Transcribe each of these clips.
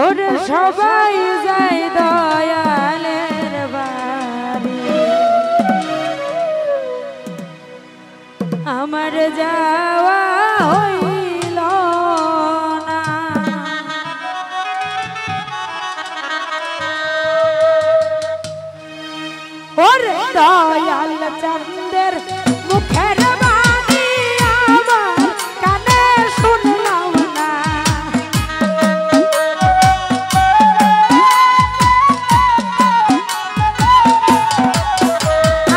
ওরে সবাই যায় দয়ালের বাড়ি, আমার যাওয়া হইল না। ওরে দয়াল চন্দের মুখের বাণী আমার কানে শুনলাম না।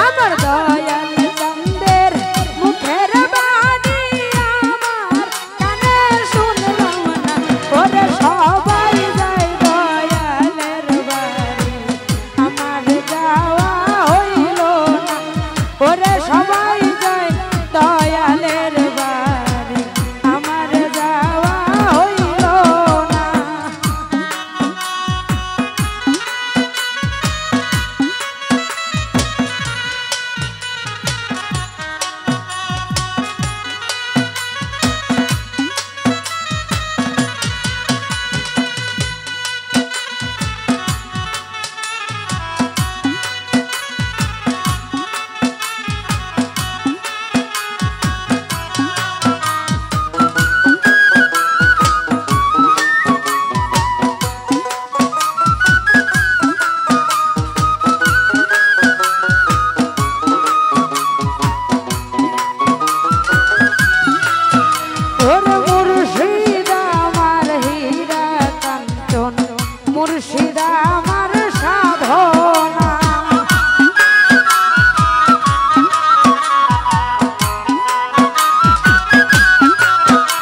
আমার দয়াল চন্দের মুখের বাণী আমার কানে শুনলাম না। ওরে সবাই যায় দয়ালের বাড়ি, আমার যাওয়া হইল না। ওরে সবাই যায় দয়ালের বাড়ি, আমার যাওয়া হইল না। ওরে মুর্শিদ আমার হীরা কাঞ্চন, মুর্শিদ আমার সাধনা।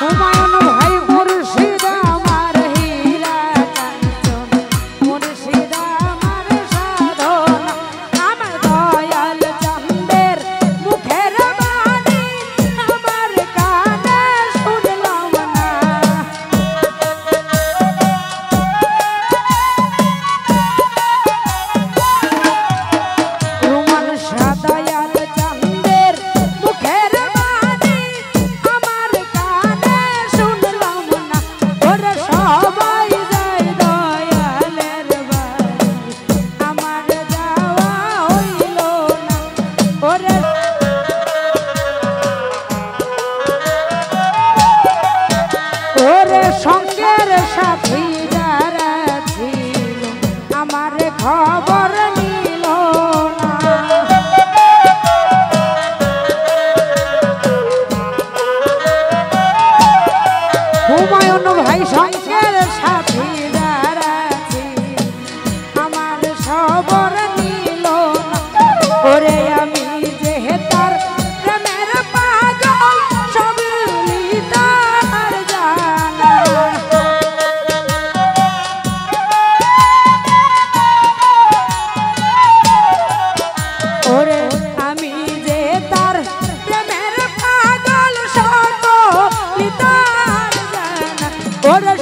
হুমায়ুন ভাই মুর্শিদ আমার হীরা কাঞ্চন, মুর্শিদ আমার সাধনা। আমার দয়াল চন্দের মুখের বাণী আমার কানে শুনলাম না। রুমান শাহ দয়াল চন্দের মুখের বাণী আমার কানে শুনলাম না। ওরে সবাই যায় দয়ালের বাড়ি, আমার যাওয়া হইল না। ওরে ওরে সঙ্গের সাথী যারা ছিল আমার খবর নিল না। হুমায়ুন ভাই সঙ্গের সাথী যারা ছিল আমার খবর নিল না। ওরে আমি যে তার প্রেমের পাগল সব তার জানা। ওরে আমি যে তার প্রেমের পাগল সকল তার জানা। ওরে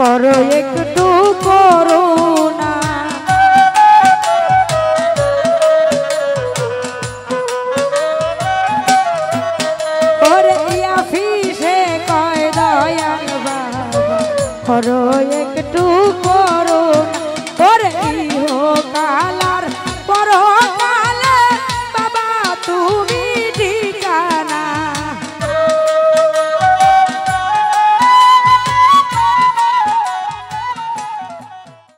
করো একটু করুণা। ওরে ইয়াফিসে কয় দয়াল বাবা করো একটু করুণা।